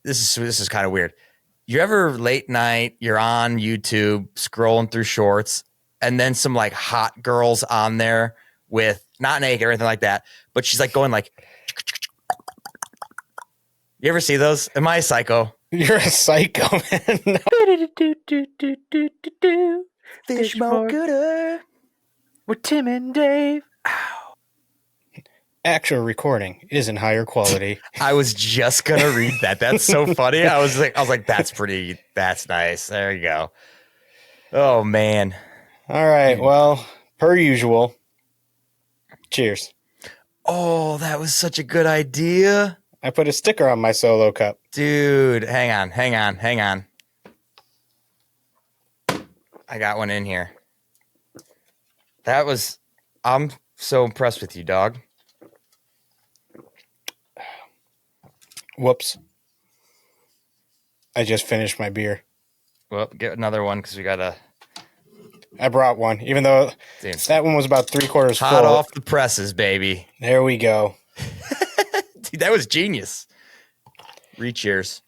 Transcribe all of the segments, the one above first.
this is kind of weird. You ever late night, you're on YouTube scrolling through shorts, and then some like hot girls on there with not naked or anything like that, but she's like going like, you ever see those? Am I a psycho? You're a psycho, man. No. Fish more gooder with Tim and Dave. Actual recording is in higher quality. I was just gonna read that. That's so funny. I was like, that's nice. There you go. Oh man. All right. Well, per usual. Cheers. Oh, that was such a good idea. I put a sticker on my solo cup. Dude, hang on. I got one in here. I'm so impressed with you, dog. Whoops. I just finished my beer. Well, get another one because we gotta. I brought one, even though that one was about 3/4 full. Hot off the presses, baby. There we go. Dude, that was genius. Cheers.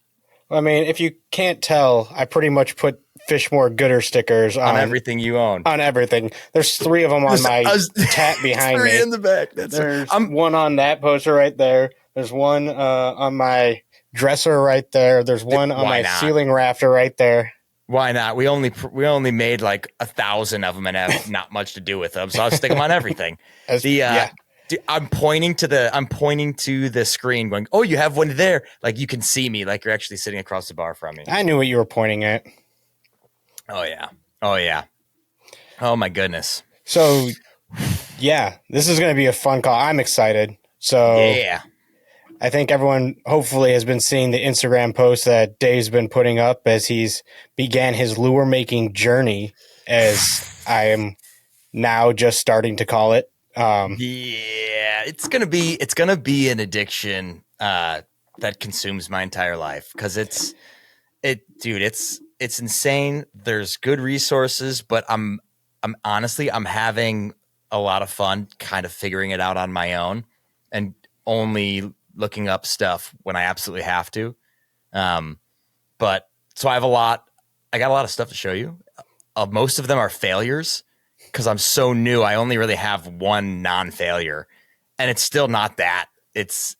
I mean, if you can't tell, I pretty much put Fishmore Gooder stickers on everything you own. On everything. There's 3 of them on my tat behind me. 3 in the back. There's one on that poster right there. There's one on my dresser right there. There's one on my ceiling rafter right there. Why not? We only made like 1,000 of them and have not much to do with them, so I'll stick them on everything. I'm pointing to the screen, going, "Oh, you have one there." Like you can see me, like you're actually sitting across the bar from me. I knew what you were pointing at. Oh yeah. Oh my goodness. So, yeah, this is going to be a fun call. I'm excited. So yeah. I think everyone hopefully has been seeing the Instagram post that Dave's been putting up as he's began his lure making journey, as I am now just starting to call it. Yeah, it's gonna be an addiction that consumes my entire life because it's insane. There's good resources, but I'm honestly having a lot of fun kind of figuring it out on my own and only looking up stuff when I absolutely have to. But so I got a lot of stuff to show you. Most of them are failures because I'm so new. I only really have one non-failure and it's still not that. It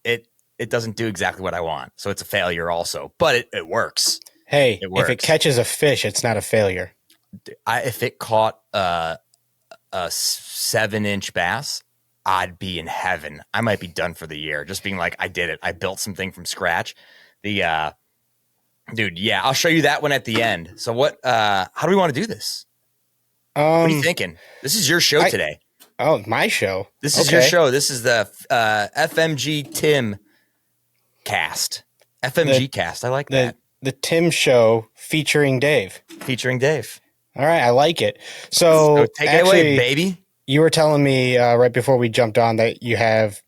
doesn't do exactly what I want. So it's a failure also, but it works. Hey, if it catches a fish, it's not a failure. If it caught a 7-inch bass, I'd be in heaven. I might be done for the year. Just being like, I did it. I built something from scratch. Dude, yeah, I'll show you that one at the end. So how do we want to do this? What are you thinking? This is your show today. Oh, my show. This is your show. This is the FMG Tim cast. FMG cast. I like that. The Tim show featuring Dave. All right. I like it. So take it away, baby. You were telling me right before we jumped on that you have,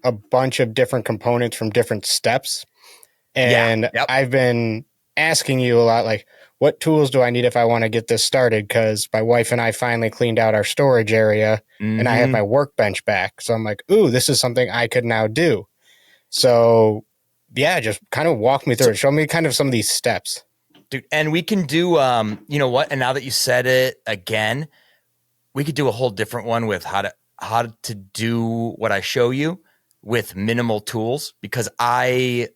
a bunch of different components from different steps. And I've been asking you a lot, like, what tools do I need if I want to get this started? Because my wife and I finally cleaned out our storage area and I have my workbench back. So I'm like, ooh, this is something I could now do. So, yeah, just kind of walk me through it. Show me kind of some of these steps. Dude, and we can do, you know what? And now that you said it again, we could do a whole different one with how to do what I show you with minimal tools, because I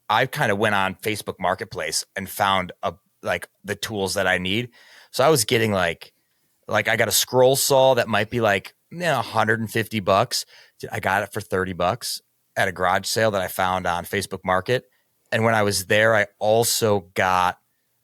kind of went on Facebook Marketplace and found the tools that I need. So I was getting like I got a scroll saw that might be like $150. I got it for $30 at a garage sale that I found on Facebook Market. And when I was there, I also got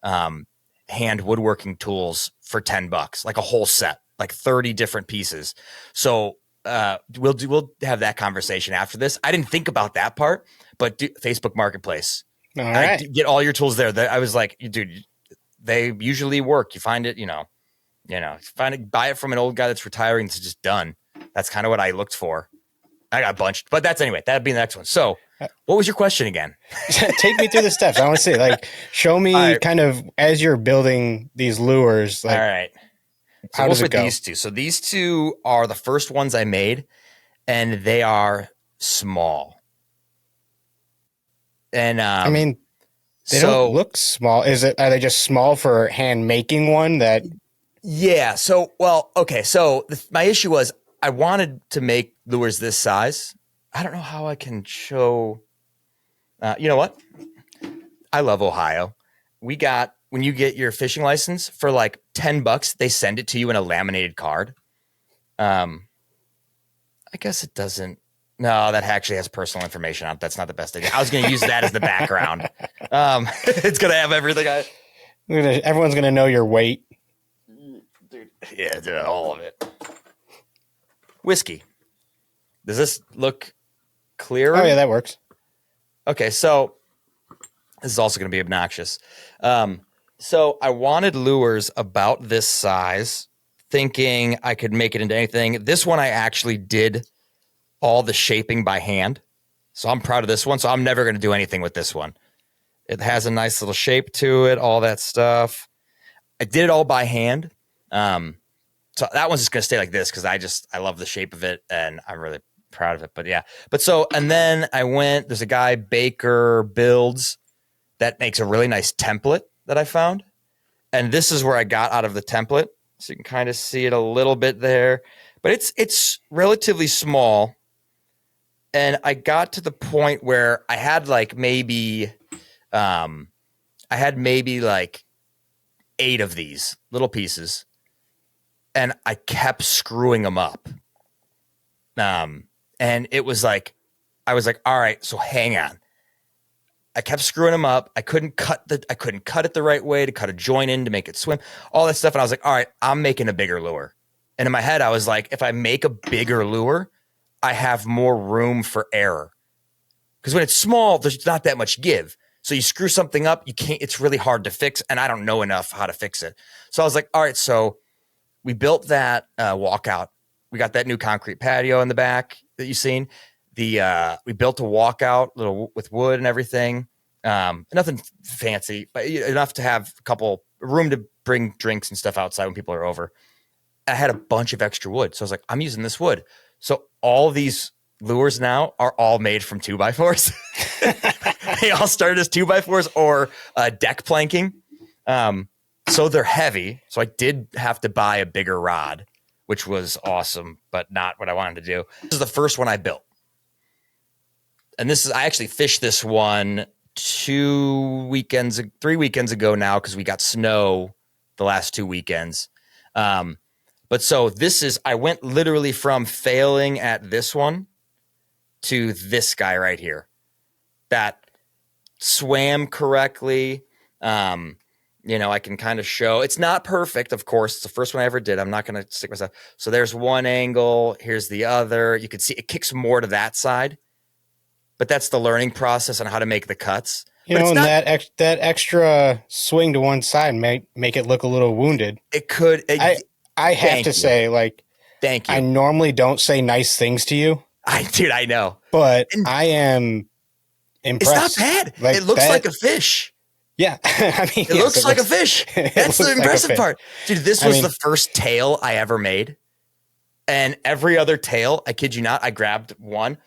hand woodworking tools for $10, like a whole set, like 30 different pieces. So we'll have that conversation after this. I didn't think about that part, but Facebook Marketplace. All right. Get all your tools there. I was like, dude, they usually work. You find it, buy it from an old guy that's retiring. It's just done. That's kind of what I looked for. I got bunched, but that'd be the next one. So what was your question again? Take me through the steps. I want to see, show me kind of as you're building these lures. All right. So how does it go? These two. So these two are the first ones I made, and they are small. And I mean, they don't look small. Are they just small for hand making one that? Yeah. So, well, okay. So my issue was I wanted to make lures this size. I don't know how I can show. You know what? I love Ohio. We got when you get your fishing license for like $10, they send it to you in a laminated card. I guess it doesn't. No, that actually has personal information on it. That's not the best idea. I was going to use that as the background. It's going to have everything. Everyone's going to know your weight. Dude, yeah, dude, all of it. Whiskey. Does this look clearer? Oh, yeah, that works. Okay, so this is also going to be obnoxious. So I wanted lures about this size, thinking I could make it into anything. This one I actually did all the shaping by hand. So I'm proud of this one. So I'm never going to do anything with this one. It has a nice little shape to it, all that stuff. I did it all by hand. So that one's just going to stay like this because I love the shape of it and I'm really proud of it. But yeah. And then I went, there's a guy, Baker Builds, that makes a really nice template that I found. And this is where I got out of the template. So you can kind of see it a little bit there. But it's relatively small. And I got to the point where I had maybe 8 of these little pieces. And I kept screwing them up. And it was like, I was like, all right, so hang on. I kept screwing them up. I couldn't cut it the right way to cut a joint in to make it swim, all that stuff. And I was like, all right, I'm making a bigger lure. And in my head, I was like, if I make a bigger lure, I have more room for error. Because when it's small, there's not that much give. So you screw something up, it's really hard to fix. And I don't know enough how to fix it. So I was like, all right, so we built that walkout. We got that new concrete patio in the back that you've seen. We built a walkout little with wood and everything. Nothing fancy, but enough to have a couple room to bring drinks and stuff outside when people are over. I had a bunch of extra wood. So I was like, I'm using this wood. So all these lures now are all made from 2x4s. They all started as 2x4s or deck planking. So they're heavy. So I did have to buy a bigger rod, which was awesome, but not what I wanted to do. This is the first one I built. And I actually fished this one 3 weekends ago now because we got snow the last 2 weekends. But so I went literally from failing at this one to this guy right here that swam correctly. I can kind of show it's not perfect. Of course, it's the first one I ever did. I'm not going to stick myself. So there's one angle. Here's the other. You can see it kicks more to that side. But that's the learning process on how to make the cuts. That extra swing to one side make it look a little wounded. It could. I have to say, thank you. I normally don't say nice things to you. I know. But I am impressed. It's not bad. It looks like a fish. Yeah. I mean, it looks like a fish. That's the impressive part. Dude, this was the first tail I ever made. And every other tail, I kid you not, I grabbed one.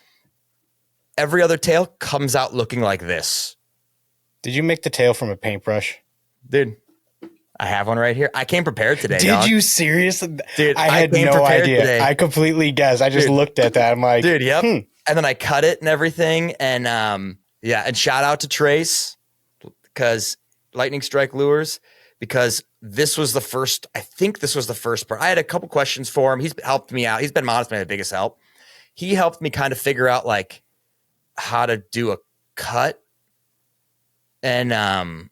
Every other tail comes out looking like this. Did you make the tail from a paintbrush? Dude, I have one right here. I came prepared today. Did you seriously? Dude, I had no idea. Today. I completely guessed. I just looked at that. I'm like, dude, yep. And then I cut it and everything. And and shout out to Trace because Lightning Strike Lures, because this was the first part. I had a couple questions for him. He's helped me out. He's been honestly my biggest help. He helped me kind of figure out how to do a cut. And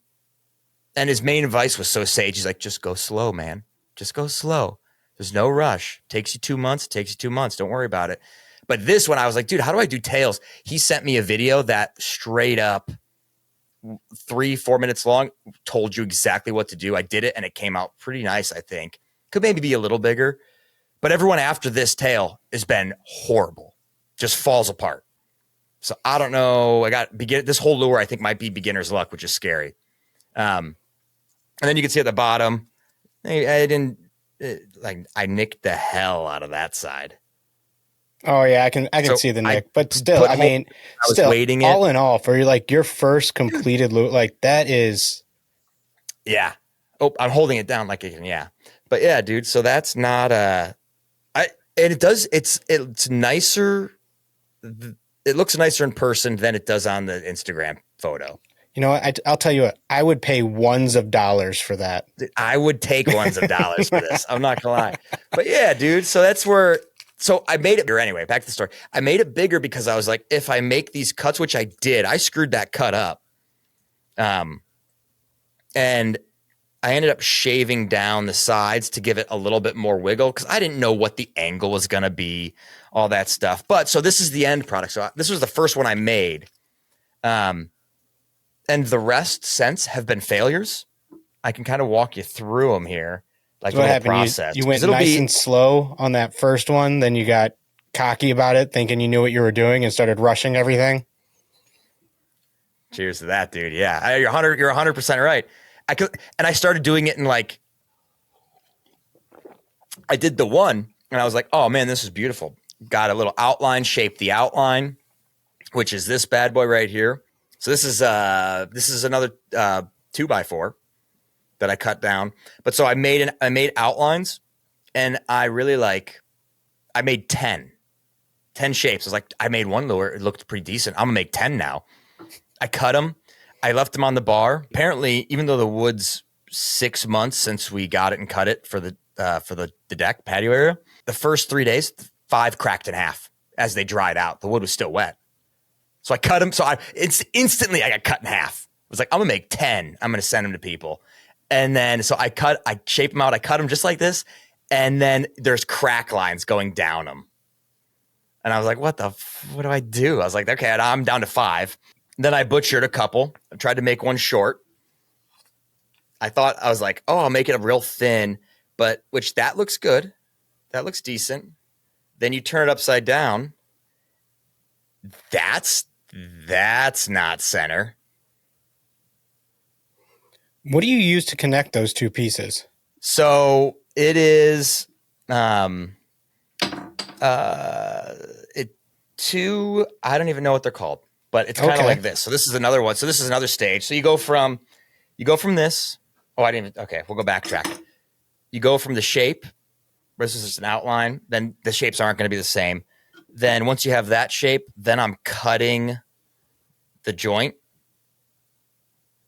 his main advice was so sage. He's like, just go slow, man. Just go slow. There's no rush. Takes you 2 months. Don't worry about it. But this one, I was like, dude, how do I do tails? He sent me a video that straight up 3-4 minutes long, told you exactly what to do. I did it and it came out pretty nice, I think. Could maybe be a little bigger. But everyone after this tail has been horrible. Just falls apart. So I don't know. This whole lure I think might be beginner's luck, which is scary. And then you can see at the bottom, I nicked the hell out of that side. Oh yeah, I can So see the I nick, but still, I mean, I was still, waiting it. all in all, for like your first completed loop, like that is. Yeah. Oh, I'm holding it down like it can. Yeah. But yeah, dude. So that's not and it does. It's nicer. It looks nicer in person than it does on the Instagram photo. You know what? I'll tell you what. I would pay ones of dollars for that. I would take ones of dollars for this. I'm not gonna lie. But yeah, dude. So that's where. So I made it bigger anyway. Back to the story. I made it bigger because I was like, if I make these cuts, which I did, I screwed that cut up. And I ended up shaving down the sides to give it a little bit more wiggle because I didn't know what the angle was going to be, all that stuff. But so this is the end product. So this was the first one I made. And the rest since have been failures. I can kind of walk you through them here. Like so what happened? Process. You went nice and slow on that first one. Then you got cocky about it, thinking you knew what you were doing and started rushing everything. Cheers to that, dude. Yeah. You're 100% right. I started doing it in like, I did the one and I was like, oh man, this is beautiful. Got a little outline, shaped the outline, which is this bad boy right here. So this is another 2x4 that I cut down. But so I made outlines and I made 10 shapes. I was like, I made one lure. It looked pretty decent. I'm gonna make 10 now. I cut them. I left them on the bar. Apparently, even though the wood's 6 months since we got it and cut it for the deck patio area, the first 3 days, 5 cracked in half as they dried out. The wood was still wet. So I cut them. So instantly I got cut in half. I was like, I'm gonna make 10. I'm gonna send them to people. And then so I shaped them out. I cut them just like this. And then there's crack lines going down them. And I was like, what do I do? I was like, okay, I'm down to 5. Then I butchered a couple. I tried to make one short. I was like, oh, I'll make it real thin, which that looks good. That looks decent. Then you turn it upside down. That's not center. What do you use to connect those two pieces? So it is I don't even know what they're called. But it's kind of like this. So this is another one. So this is another stage. So you go from this. Oh, I didn't even. Okay, we'll go backtrack. You go from the shape. This is just an outline. Then the shapes aren't going to be the same. Then once you have that shape, then I'm cutting the joint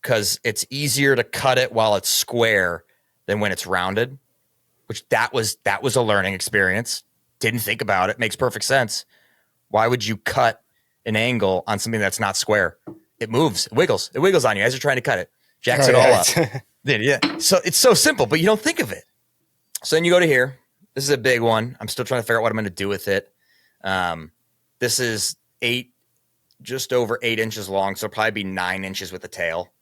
because it's easier to cut it while it's square than when it's rounded. Which that was a learning experience. Didn't think about it. Makes perfect sense. Why would you cut an angle on something that's not square? It moves, it wiggles on you as you're trying to cut it. Jacks it all up. Yeah. So it's so simple, but you don't think of it. So then you go to here. This is a big one. I'm still trying to figure out what I'm going to do with it. This is just over 8 inches long. So it'll probably be 9 inches with the tail.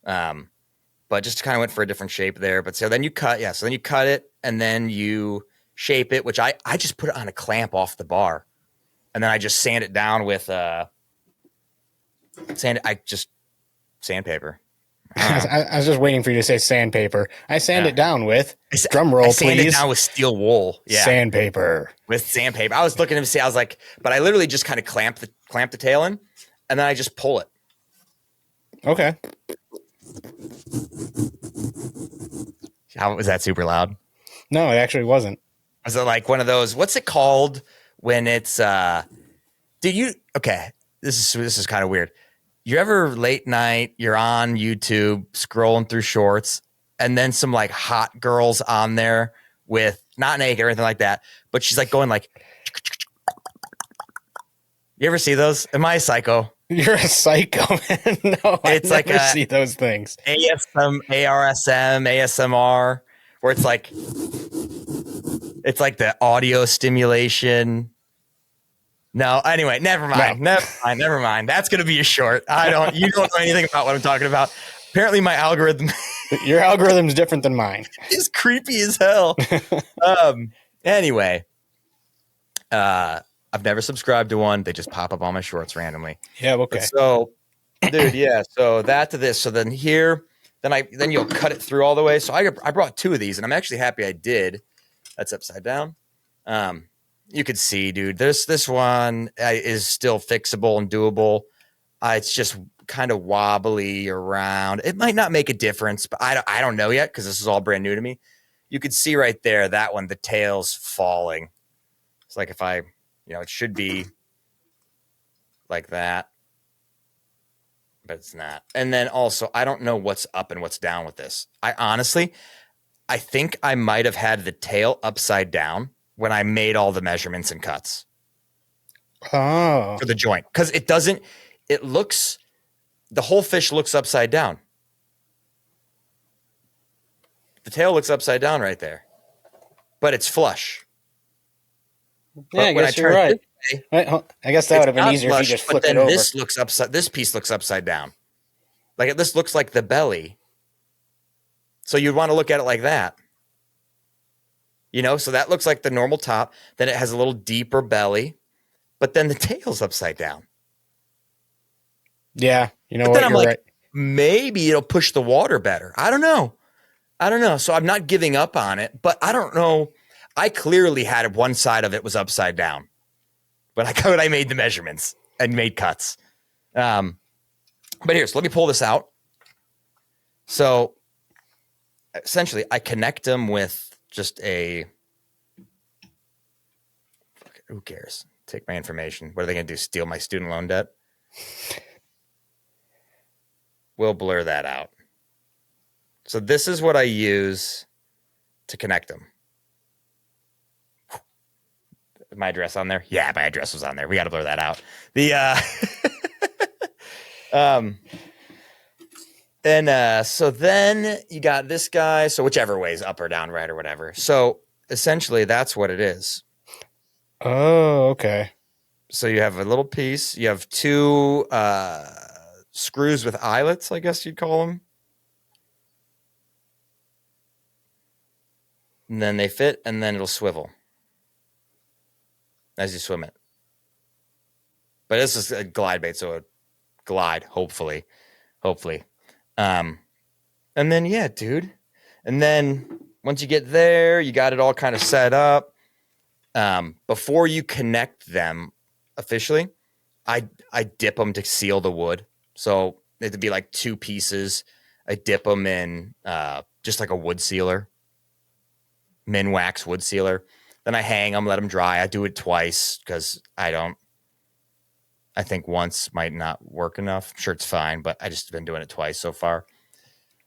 But just kind of went for a different shape there. But so then you cut, so then you cut it and then you shape it, which I just put it on a clamp off the bar. And then I just sand it down with sandpaper. I was just waiting for you to say sandpaper. I sand it down with drum roll, please. Sand it down with steel wool. Yeah. Sandpaper. With sandpaper. I was looking to see, I was like, but I literally just kind of clamp the tail in and then I just pull it. Okay. How was that super loud? No, it actually wasn't. Was it like one of those, what's it called when it's this is kind of weird. You ever late night, you're on YouTube scrolling through shorts and then some like hot girls on there with not naked or anything like that, but she's like going like, you ever see those? Am I a psycho? You're a psycho, man. No, it's I never see those things. ASMR, where it's like the audio stimulation. No, anyway, never mind. Never mind. That's going to be a short. You don't know anything about what I'm talking about. Apparently my algorithm. Your algorithm's different than mine. It's creepy as hell. Anyway, I've never subscribed to one. They just pop up on my shorts randomly. Yeah. Okay. But so, dude, yeah. So that to this. So then here, then you'll cut it through all the way. So I brought 2 of these and I'm actually happy I did. That's upside down. you could see, dude, this one is still fixable and doable. It's just kind of wobbly around. It might not make a difference, but I don't know yet because this is all brand new to me. You could see right there, that one, the tail's falling. It's like if I, it should be like that, but it's not. And then also, I don't know what's up and what's down with this. I think I might have had the tail upside down when I made all the measurements and cuts. Oh. For the joint. Because the whole fish looks upside down. The tail looks upside down right there. But it's flush. Yeah, I guess you're right. I guess that would have been easier if you just flipped it over. This piece looks upside down. Like this looks like the belly. So you'd want to look at it like that. So that looks like the normal top. Then it has a little deeper belly. But then the tail's upside down. Yeah, what? You're right. Maybe it'll push the water better. I don't know. So I'm not giving up on it, but I don't know. I clearly had one side of it was upside down when I made the measurements and made cuts. But here, so let me pull this out. So essentially, I connect them with just who cares? Take my information. What are they going to do? Steal my student loan debt? We'll blur that out. So this is what I use to connect them. My address on there? Yeah, my address was on there. We got to blur that out. So then you got this guy. So whichever way is up or down, right or whatever. So essentially that's what it is. Oh, okay. So you have a little piece. You have two screws with eyelets, I guess you'd call them. And then they fit, and then it'll swivel as you swim it. But this is a glide bait, so a glide, hopefully. And then, yeah, dude. And then once you get there, you got it all kind of set up. Before you connect them officially, I dip them to seal the wood. So it'd be like two pieces. I dip them in just like a wood sealer, Minwax wood sealer. Then I hang them, let them dry. I do it twice because I think once might not work enough. I'm sure it's fine, but I just been doing it twice so far.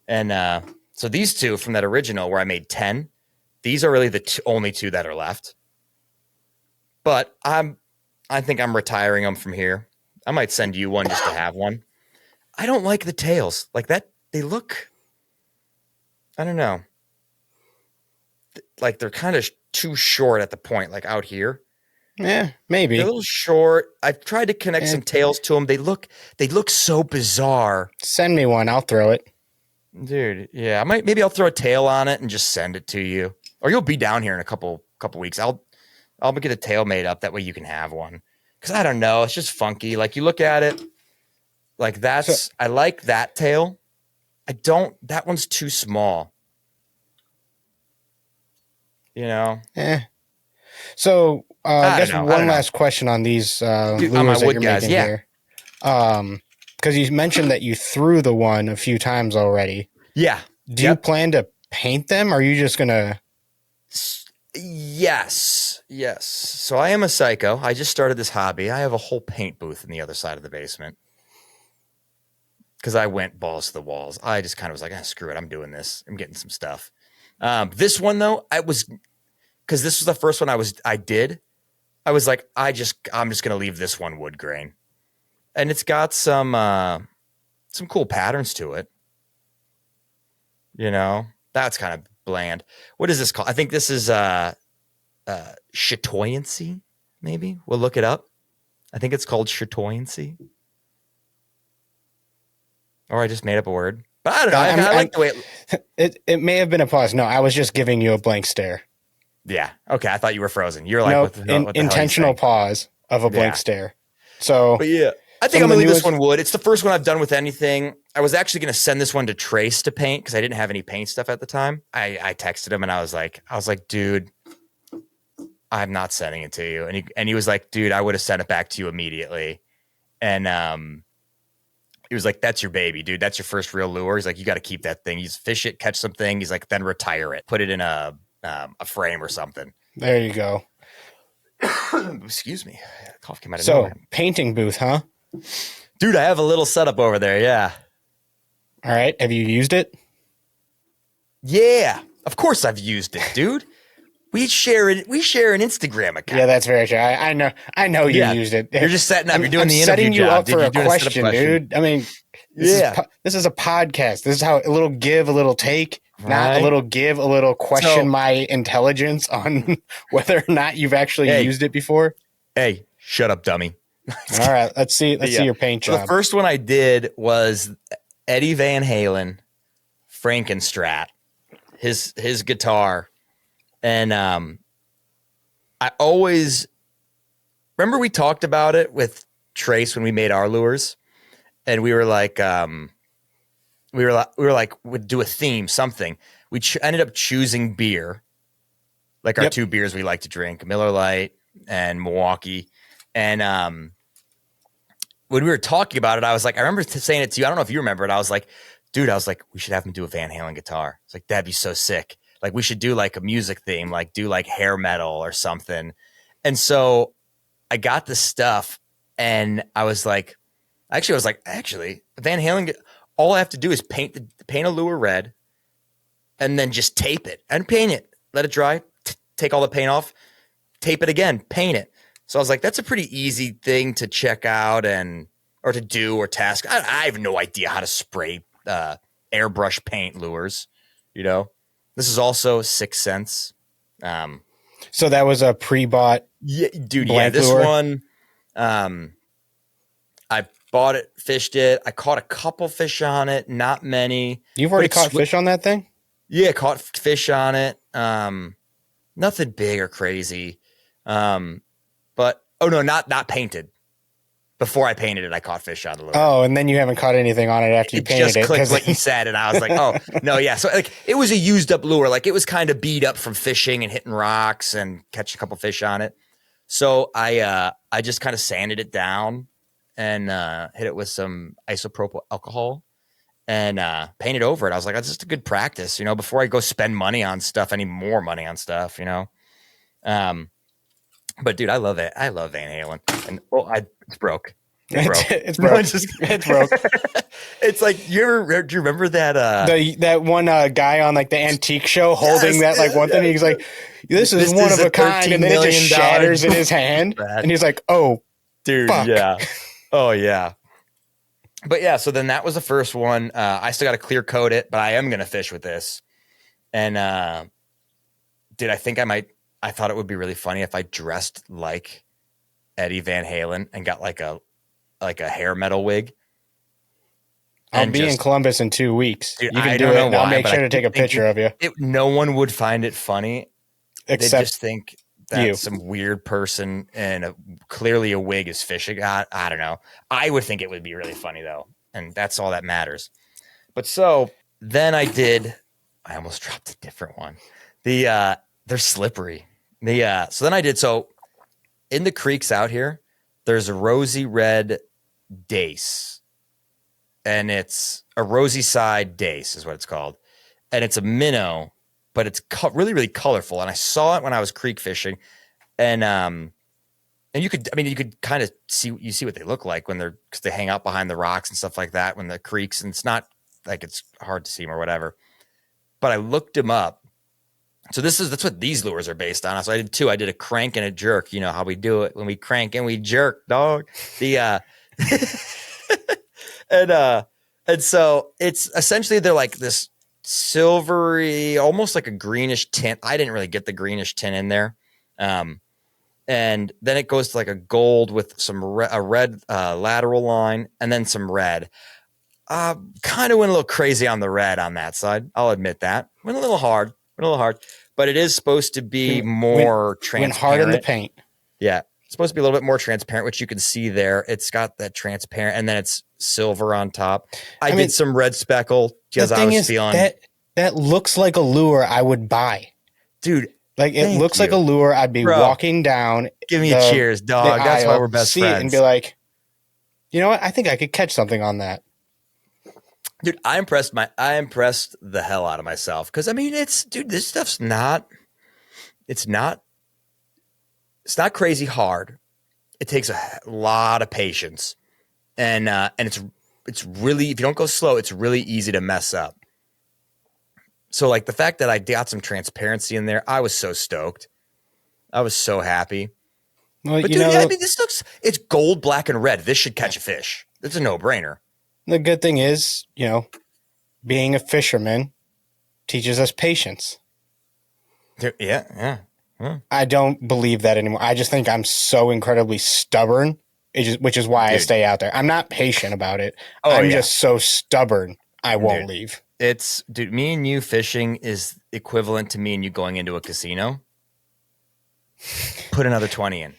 And so these two from that original where I made 10, these are really the only two that are left. But I think I'm retiring them from here. I might send you one just to have one. I don't like the tails like that. They look, I don't know, like they're kind of too short at the point, like out here. Yeah, maybe they're a little short. I've tried to connect some tails to them. They look so bizarre. Send me one. I'll throw it, dude. Yeah, maybe I'll throw a tail on it and just send it to you, or you'll be down here in a couple weeks. I'll get a tail made up. That way you can have one. Because I don't know, it's just funky. Like you look at it, like I like that tail. That one's too small. So I guess one last question on these lures that you're making here. Because you mentioned that you threw the one a few times already. Yeah. Do you plan to paint them, or are you just going to... Yes. So I am a psycho. I just started this hobby. I have a whole paint booth in the other side of the basement because I went balls to the walls. I just kind of was like, screw it. I'm doing this. I'm getting some stuff. This one though, because this was the first one I did. I was like, I'm just going to leave this one wood grain, and it's got some cool patterns to it. That's kind of bland. What is this called? I think this is chatoyancy, maybe. We'll look it up. I think it's called chatoyancy. Or I just made up a word. But I don't know. I like the way it may have been a pause. No, I was just giving you a blank stare. Yeah. Okay. I thought you were frozen. You're like, what the intentional pause of a blank stare. So, but yeah, I think I'm going to leave this one wood. It's the first one I've done with anything. I was actually going to send this one to Trace to paint because I didn't have any paint stuff at the time. I texted him and I was like, dude, I'm not sending it to you. And he was like, dude, I would have sent it back to you immediately. And he was like, that's your baby, dude. That's your first real lure. He's like, you got to keep that thing. He's fish it, catch something. He's like, then retire it, put it in a frame or something. There you go. Excuse me. Cough came out of nowhere. nowhere. Painting booth, huh? Dude, I have a little setup over there. Yeah. All right. Have you used it? Yeah. Of course I've used it, dude. We share an Instagram account. Yeah, that's very true. I know you used it. You're just setting up. You're doing the interview setting you job, up for a question, dude. I mean, this is a podcast. This is how a little give, a little take, not a little give, a little question my intelligence on whether or not you've actually used it before. Hey, shut up, dummy. All right, let's see your paint job. The first one I did was Eddie Van Halen, Frankenstrat, his guitar. And I always remember we talked about it with Trace when we made our lures, and we were like, we'd do a theme, something. We ended up choosing beer, like our two beers we like to drink, Miller Lite and Milwaukee. And when we were talking about it, I was like, I remember saying it to you. I don't know if you remember it. I was like, dude, we should have him do a Van Halen guitar. It's like, that'd be so sick. Like, we should do like a music theme, like do like hair metal or something. And so I got the stuff and I was like, Van Halen, all I have to do is paint a lure red and then just tape it and paint it, let it dry, take all the paint off, tape it again, paint it. So I was like, that's a pretty easy thing to check out or to do or task. I have no idea how to spray airbrush paint lures, you know? This is also 6 cents. So that was a pre-bought. Yeah, dude. Yeah, this lure? one. I bought it, fished it. I caught a couple fish on it, not many. You've already caught fish on that thing? Yeah, caught fish on it. Nothing big or crazy. But not painted. Before I painted it, I caught fish on the lure. Oh, and then you haven't caught anything on it after you painted it. Just clicked what you said, and I was like, oh, no, yeah. So like, it was a used up lure. Like, it was kind of beat up from fishing and hitting rocks and catching a couple fish on it. So I just kind of sanded it down and hit it with some isopropyl alcohol and painted over it. I was like, that's just a good practice, you know, before I go spend money on stuff. I need more money on stuff, you know. But dude, I love it. I love Van Halen. And it's broke. It's broke. It's broke. It's like, do you remember that that one guy on like the antique show holding that like one thing? He's like, this is one of a kind, and then it just shatters in his hand, and he's like, oh, dude, fuck. Yeah, oh yeah. But yeah, so then that was the first one. I still got to clear coat it, but I am gonna fish with this. And I thought it would be really funny if I dressed like Eddie Van Halen and got like a hair metal wig. I'll be in Columbus in 2 weeks. Dude, you can do it. And I'll make sure to take a picture of you. No one would find it funny. Except they just think that some weird person and clearly a wig is fishing. I don't know. I would think it would be really funny though. And that's all that matters. But so then I almost dropped a different one. They're slippery. So then I did, in the creeks out here, there's a rosy red dace, and it's a rosy side dace is what it's called. And it's a minnow, but it's really, really colorful. And I saw it when I was creek fishing, and you could kind of see what they look like because they hang out behind the rocks and stuff like that when the creeks, and it's not like it's hard to see them or whatever. But I looked them up. So that's what these lures are based on. So I did two. I did a crank and a jerk. You know how we do it when we crank and we jerk, dog. And so it's essentially they're like this silvery, almost like a greenish tint. I didn't really get the greenish tint in there. And then it goes to like a gold with a red lateral line and then some red. Kind of went a little crazy on the red on that side. I'll admit that. Went a little hard, but it is supposed to be more transparent. Went hard in the paint. Yeah. It's supposed to be a little bit more transparent, which you can see there. It's got that transparent, and then it's silver on top. I did some red speckle because I was feeling that looks like a lure I would buy. Dude, Like it Thank looks like a you, lure. I'd be bro. walking down Give me a the cheers, dog. That's why aisle, we're best see it, and friends. be like, you know what? I think I could catch something on that. Dude, I impressed the hell out of myself. Cause I mean, this stuff's it's not crazy hard. It takes a lot of patience. And it's really, if you don't go slow, it's really easy to mess up. So like the fact that I got some transparency in there, I was so stoked. I was so happy. Well, But dude, yeah, I mean, it's gold, black, and red. This should catch a fish. It's a no-brainer. the good thing is, being a fisherman teaches us patience. Yeah. I don't believe that anymore. I just think I'm so incredibly stubborn, which is why I stay out there. I'm not patient about it. I'm just so stubborn. I won't leave. Me and you fishing is equivalent to me and you going into a casino. Put another 20 in.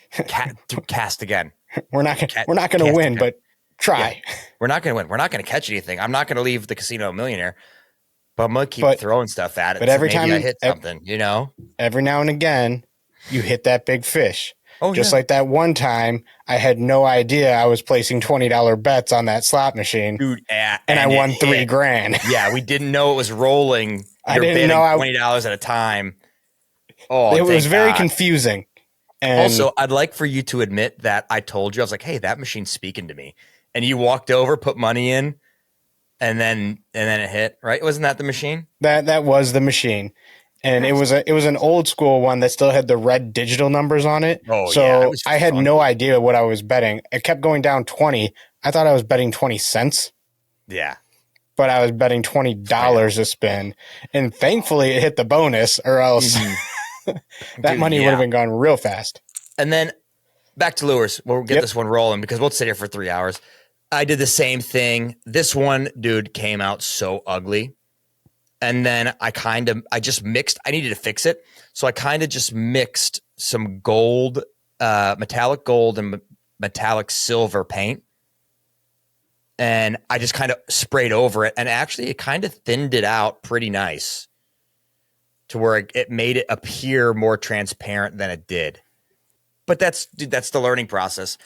Cast again. We're not going to win, again. But try. Yeah. We're not going to win. We're not going to catch anything. I'm not going to leave the casino a millionaire. But I'm going to keep throwing stuff at it. But every time I hit something, every now and again, you hit that big fish. Just like that one time, I had no idea I was placing $20 bets on that slot machine. Dude, and I won $3,000. Yeah, we didn't know it was rolling. I didn't know $20 at a time. Oh, it was very confusing. And also, I'd like for you to admit that I told you, I was like, hey, that machine's speaking to me. And you walked over, put money in, and then it hit, right? Wasn't that the machine? That was the machine. And it was an old school one that still had the red digital numbers on it. Oh, so I had no idea what I was betting. It kept going down 20. I thought I was betting 20 cents. Yeah. But I was betting $20 a spin. And thankfully it hit the bonus, or else that money would have been gone real fast. And then back to lures. We'll get this one rolling because we'll sit here for 3 hours. I did the same thing. This one, dude, came out so ugly. And then I just mixed. I needed to fix it. So I kind of just mixed some gold, metallic gold and metallic silver paint. And I just kind of sprayed over it. And actually, it kind of thinned it out pretty nice to where it made it appear more transparent than it did. But that's the learning process.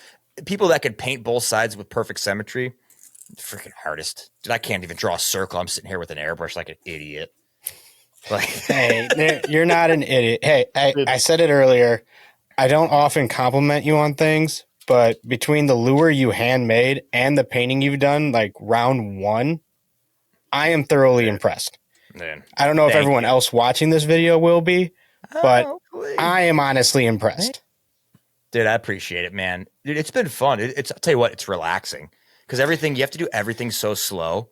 People that can paint both sides with perfect symmetry, freaking artist. Dude, I can't even draw a circle. I'm sitting here with an airbrush like an idiot. Like, hey, you're not an idiot. Hey, I said it earlier. I don't often compliment you on things, but between the lure you handmade and the painting you've done, like round one, I am thoroughly impressed. Man, I don't know if everyone else watching this video will be, but I am honestly impressed. Dude, I appreciate it, man. Dude, it's been fun. I'll tell you what, it's relaxing. Because you have to do everything so slow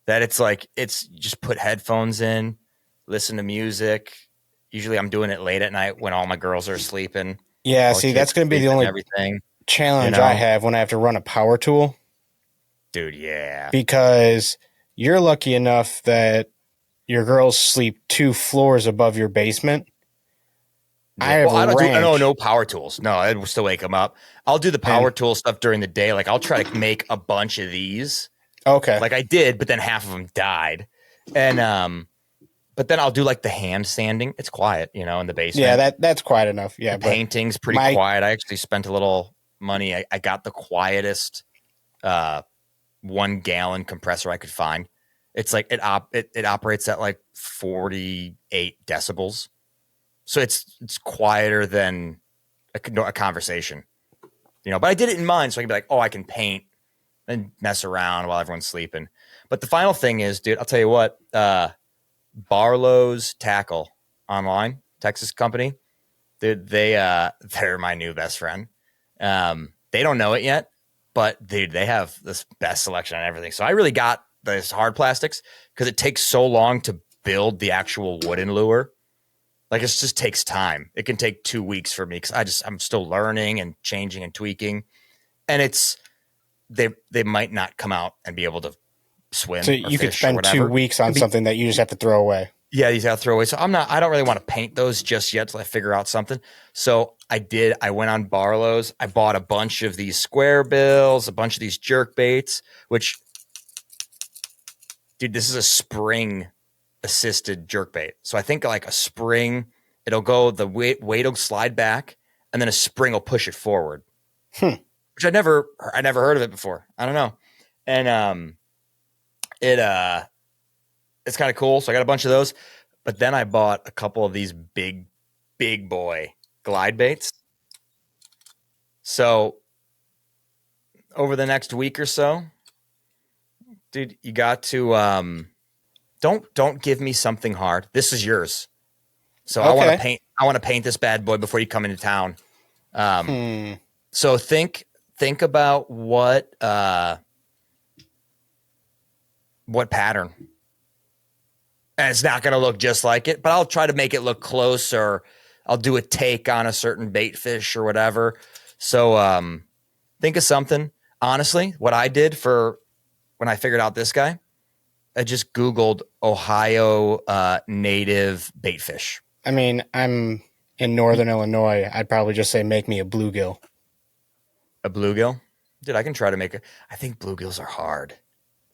that it's just put headphones in, listen to music. Usually I'm doing it late at night when all my girls are sleeping. Yeah, see, that's going to be the only challenge I have when I have to run a power tool. Dude, yeah. Because you're lucky enough that your girls sleep 2 floors above your basement. I don't no power tools. No, I still wake them up. I'll do the power tool stuff during the day. Like I'll try to make a bunch of these. Okay. Like I did, but then half of them died. And but then I'll do like the hand sanding. It's quiet, in the basement. Yeah, that's quiet enough. Yeah. The painting's pretty quiet. I actually spent a little money. I got the quietest 1 gallon compressor I could find. It's like it operates at like 48 decibels. So it's quieter than a conversation, But I did it in mind, so I can be like, oh, I can paint and mess around while everyone's sleeping. But the final thing is, dude, I'll tell you what, Barlow's Tackle online, Texas company, dude, they're my new best friend. They don't know it yet, but dude, they have this best selection on everything. So I really got this hard plastics because it takes so long to build the actual wooden lure. Like it just takes time. It can take 2 weeks for me because I'm still learning and changing and tweaking. And they might not come out and be able to swim. So you could spend 2 weeks on something that you just have to throw away. Yeah, you got to throw away. So I don't really want to paint those just yet till I figure out something. So I went on Barlow's. I bought a bunch of these square bills, a bunch of these jerk baits, which, dude, this is a spring assisted jerkbait. So I think like a spring It'll go, the weight will slide back, and then a spring will push it forward. Which I never heard of it before. I don't know. And it's kind of cool. So I got a bunch of those. But then I bought a couple of these big boy glide baits. So over the next week or so, dude, you got to don't give me something hard. This is yours. So okay. I want to paint this bad boy before you come into town. So think about what pattern. And it's not going to look just like it, but I'll try to make it look close, or I'll do a take on a certain bait fish or whatever. So think of something. Honestly, what I did for when I figured out this guy, I just Googled Ohio native bait fish. I mean, I'm in Northern Illinois. I'd probably just say make me a bluegill. A bluegill? Dude, I can try to make it. I think bluegills are hard.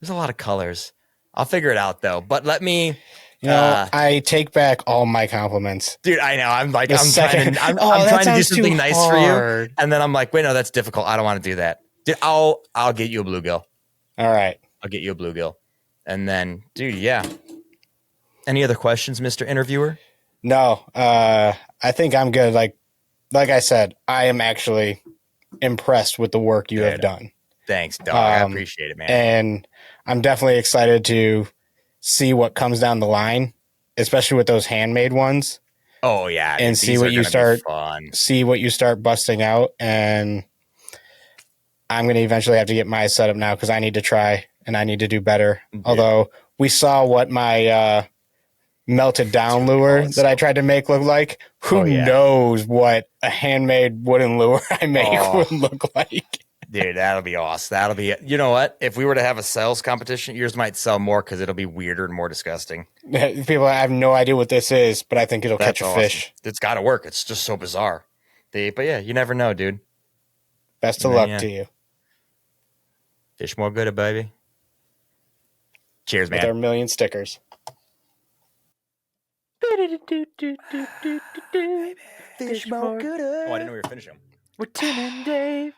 There's a lot of colors. I'll figure it out though. But let me. I take back all my compliments, dude. I know. I'm like, I'm trying to do something nice for you, and then I'm like, wait, no, that's difficult. I don't want to do that. Dude, I'll get you a bluegill. All right, I'll get you a bluegill, and then, dude, yeah. Any other questions, Mr. Interviewer? No, I think I'm good. Like I said, I am actually impressed with the work you have done. Thanks, dog. I appreciate it, man. And I'm definitely excited to see what comes down the line, especially with those handmade ones. Oh yeah, and see what you start busting out. And I'm going to eventually have to get my setup now because I need to try and I need to do better. Dude. Although we saw what my melted down lure that I tried to make look like. Who knows what a handmade wooden lure I make would look like. Dude, that'll be awesome. That'll be, you know what? If we were to have a sales competition, yours might sell more because it'll be weirder and more disgusting. People have no idea what this is, but I think it'll catch a fish. It's got to work. It's just so bizarre. But yeah, you never know, dude. Best of luck to you. Fish more good, baby. Cheers, man. With our million stickers. Fish more good. Oh, I didn't know we were finishing. We're Tim and Dave.